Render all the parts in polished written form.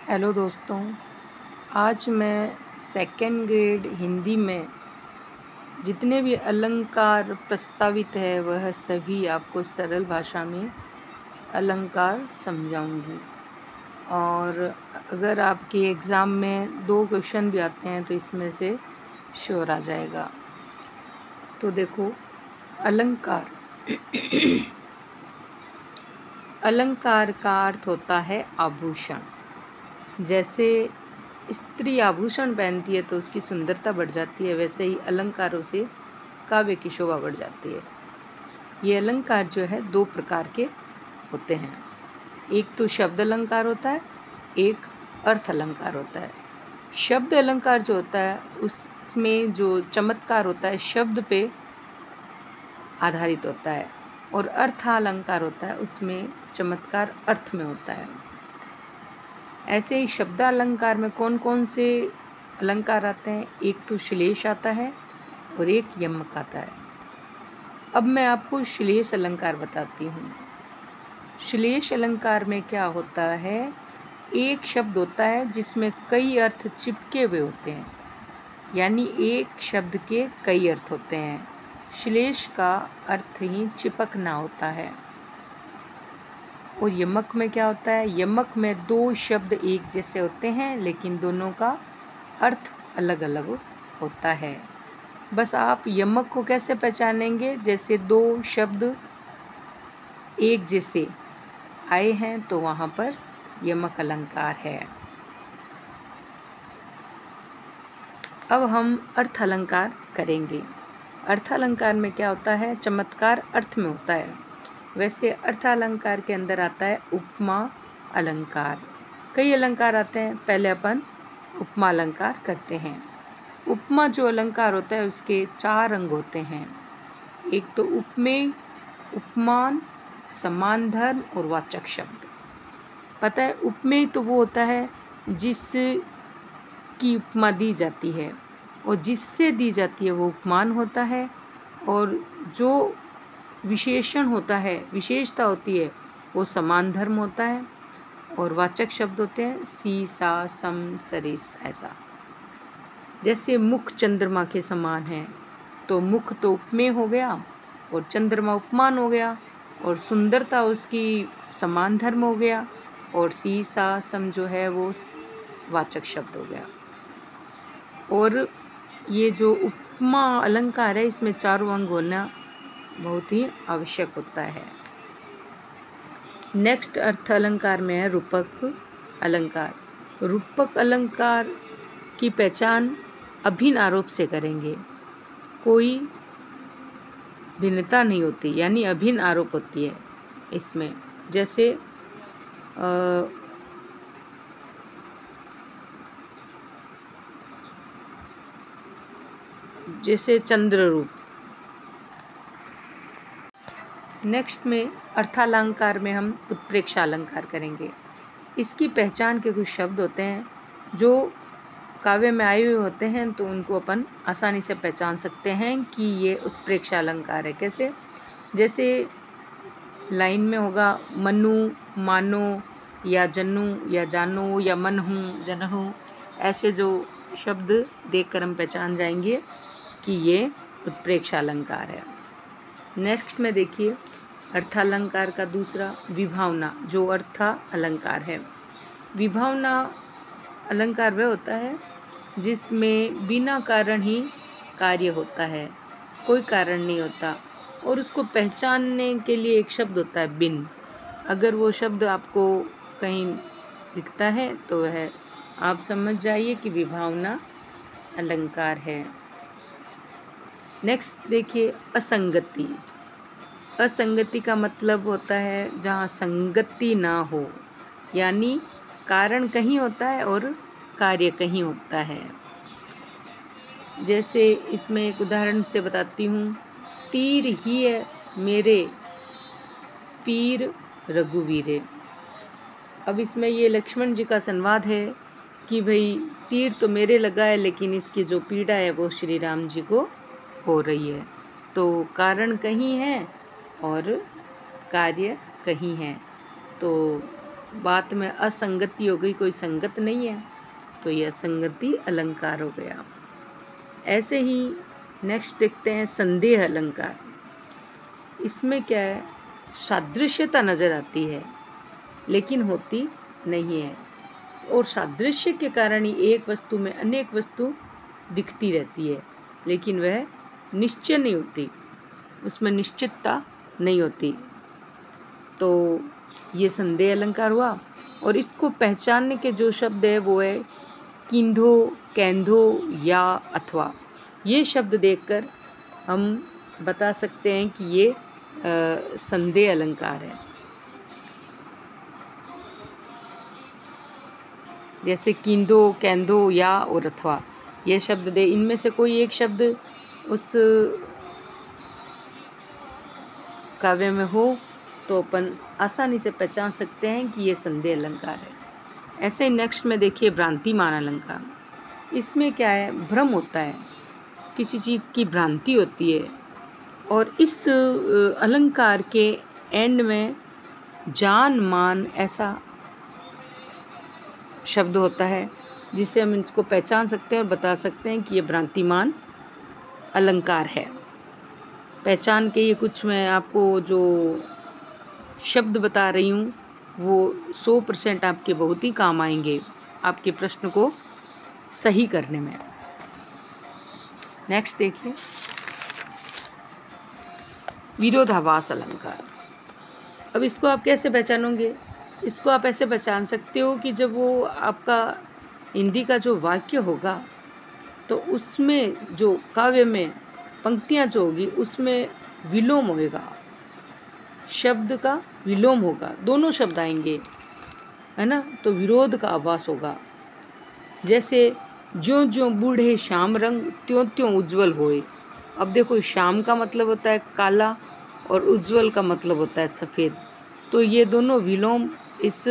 Hello दोस्तों, आज मैं सेकेंड ग्रेड हिंदी में जितने भी अलंकार प्रस्तावित है वह सभी आपको सरल भाषा में अलंकार समझाऊंगी। और अगर आपके एग्ज़ाम में 2 क्वेश्चन भी आते हैं तो इसमें से श्योर आ जाएगा। तो देखो, अलंकार अलंकार का अर्थ होता है आभूषण। जैसे स्त्री आभूषण पहनती है तो उसकी सुंदरता बढ़ जाती है, वैसे ही अलंकारों से काव्य की शोभा बढ़ जाती है। ये अलंकार जो है 2 प्रकार के होते हैं। एक तो शब्द अलंकार होता है, एक अर्थ अलंकार होता है। शब्द अलंकार जो होता है उसमें जो चमत्कार होता है शब्द पे आधारित होता है, और अर्थ अलंकार होता है उसमें चमत्कार अर्थ में होता है। ऐसे ही शब्दालंकार में कौन कौन से अलंकार आते हैं? एक तो श्लेष आता है और एक यमक आता है। अब मैं आपको श्लेष अलंकार बताती हूँ। श्लेष अलंकार में क्या होता है, एक शब्द होता है जिसमें कई अर्थ चिपके हुए होते हैं, यानी एक शब्द के कई अर्थ होते हैं। श्लेष का अर्थ ही चिपकना होता है। और यमक में क्या होता है? यमक में 2 शब्द एक जैसे होते हैं लेकिन दोनों का अर्थ अलग अलग होता है। बस आप यमक को कैसे पहचानेंगे? जैसे 2 शब्द एक जैसे आए हैं तो वहाँ पर यमक अलंकार है। अब हम अर्थ अलंकार करेंगे। अर्थ अलंकार में क्या होता है? चमत्कार अर्थ में होता है। वैसे अर्थ अलंकार के अंदर आता है उपमा अलंकार। कई अलंकार आते हैं, पहले अपन उपमा अलंकार करते हैं। उपमा जो अलंकार होता है उसके 4 अंग होते हैं। एक तो उपमेय, उपमान, समान धर्म और वाचक शब्द। पता है, उपमेय तो वो होता है जिसकी उपमा दी जाती है, और जिससे दी जाती है वो उपमान होता है, और जो विशेषण होता है, विशेषता होती है, वो समान धर्म होता है। और वाचक शब्द होते हैं सी, सा, सम, सरिस, ऐसा। जैसे मुख चंद्रमा के समान है, तो मुख तो उपमेय हो गया और चंद्रमा उपमान हो गया, और सुंदरता उसकी समान धर्म हो गया, और सी, सा, सम जो है वो वाचक शब्द हो गया। और ये जो उपमा अलंकार है इसमें 4 अंग होना बहुत ही आवश्यक होता है। नेक्स्ट अर्थ अलंकार में है रूपक अलंकार। रूपक अलंकार की पहचान अभिन्न आरोप से करेंगे। कोई भिन्नता नहीं होती, यानी अभिन्न आरोप होती है इसमें। जैसे चंद्र रूप। नेक्स्ट में अर्थालंकार में हम उत्प्रेक्षा अलंकार करेंगे। इसकी पहचान के कुछ शब्द होते हैं जो काव्य में आए हुए होते हैं, तो उनको अपन आसानी से पहचान सकते हैं कि ये उत्प्रेक्षा अलंकार है। कैसे? जैसे लाइन में होगा मनु, मानो, या जन्नू, या जानो, या मनहूँ, जनहू। ऐसे जो शब्द देखकर हम पहचान जाएंगे कि ये उत्प्रेक्षा अलंकार है। नेक्स्ट में देखिए अर्थालंकार का दूसरा विभावना, जो अर्था अलंकार है। विभावना अलंकार वह होता है जिसमें बिना कारण ही कार्य होता है, कोई कारण नहीं होता, और उसको पहचानने के लिए एक शब्द होता है बिन। अगर वो शब्द आपको कहीं दिखता है तो वह आप समझ जाइए कि विभावना अलंकार है। नेक्स्ट देखिए असंगति। असंगति का मतलब होता है जहाँ संगति ना हो, यानी कारण कहीं होता है और कार्य कहीं होता है। जैसे इसमें एक उदाहरण से बताती हूँ। तीर ही है मेरे पीर रघुवीरे। अब इसमें ये लक्ष्मण जी का संवाद है कि भाई तीर तो मेरे लगा है लेकिन इसकी जो पीड़ा है वो श्री राम जी को हो रही है। तो कारण कहीं है और कार्य कहीं है। तो बात में असंगति हो गई, कोई संगत नहीं है, तो यह असंगति अलंकार हो गया। ऐसे ही नेक्स्ट देखते हैं संदेह अलंकार। इसमें क्या है, सादृश्यता नज़र आती है लेकिन होती नहीं है, और सादृश्य के कारण ही एक वस्तु में अनेक वस्तु दिखती रहती है, लेकिन वह निश्चय नहीं होती, उसमें निश्चितता नहीं होती। तो ये संदेह अलंकार हुआ। और इसको पहचानने के जो शब्द है वो है किंधो, कैंधो या अथवा। ये शब्द देखकर हम बता सकते हैं कि ये संदेह अलंकार है। जैसे किंधो, कैंधो या और अथवा, ये शब्द दे, इनमें से कोई एक शब्द उस काव्य में हो तो अपन आसानी से पहचान सकते हैं कि ये संदेह अलंकार है। ऐसे ही नेक्स्ट में देखिए भ्रांतिमान अलंकार। इसमें क्या है, भ्रम होता है, किसी चीज़ की भ्रांति होती है, और इस अलंकार के एंड में जान मान ऐसा शब्द होता है जिससे हम इसको पहचान सकते हैं और बता सकते हैं कि ये भ्रांतिमान अलंकार है। पहचान के ये कुछ मैं आपको जो शब्द बता रही हूँ वो 100% आपके बहुत ही काम आएंगे आपके प्रश्न को सही करने में। नेक्स्ट देखिए विरोधाभास अलंकार। अब इसको आप कैसे पहचानोगे? इसको आप ऐसे पहचान सकते हो कि जब वो आपका हिंदी का जो वाक्य होगा तो उसमें जो काव्य में पंक्तियाँ जो होगी उसमें विलोम होगा, शब्द का विलोम होगा, दोनों शब्द आएंगे, है ना, तो विरोध का आभास होगा। जैसे ज्यों ज्यों बूढ़े श्याम रंग त्यों त्यों उज्जवल होए। अब देखो श्याम का मतलब होता है काला और उज्जवल का मतलब होता है सफ़ेद, तो ये दोनों विलोम इस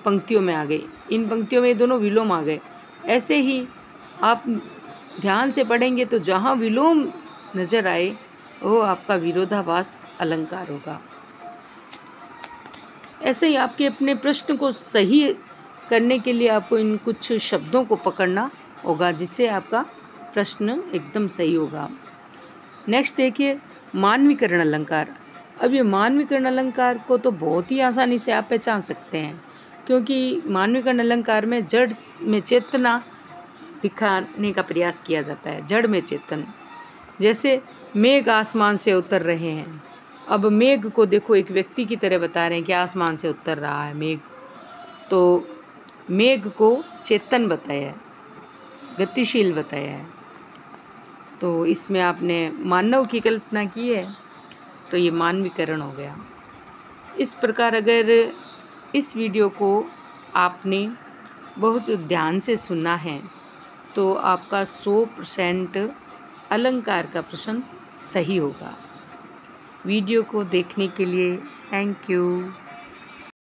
पंक्तियों में आ गए, इन पंक्तियों में ये दोनों विलोम आ गए। ऐसे ही आप ध्यान से पढ़ेंगे तो जहाँ विलोम नज़र आए वो आपका विरोधाभास अलंकार होगा। ऐसे ही आपके अपने प्रश्न को सही करने के लिए आपको इन कुछ शब्दों को पकड़ना होगा जिससे आपका प्रश्न एकदम सही होगा। नेक्स्ट देखिए मानवीकरण अलंकार। अब ये मानवीकरण अलंकार को तो बहुत ही आसानी से आप पहचान सकते हैं, क्योंकि मानवीकरण अलंकार में जड़ में चेतना दिखाने का प्रयास किया जाता है, जड़ में चेतन। जैसे मेघ आसमान से उतर रहे हैं, अब मेघ को देखो एक व्यक्ति की तरह बता रहे हैं कि आसमान से उतर रहा है मेघ, तो मेघ को चेतन बताया है, गतिशील बताया है, तो इसमें आपने मानव की कल्पना की है, तो ये मानवीकरण हो गया। इस प्रकार अगर इस वीडियो को आपने बहुत ध्यान से सुना है तो आपका 100% अलंकार का प्रश्न सही होगा। वीडियो को देखने के लिए थैंक यू।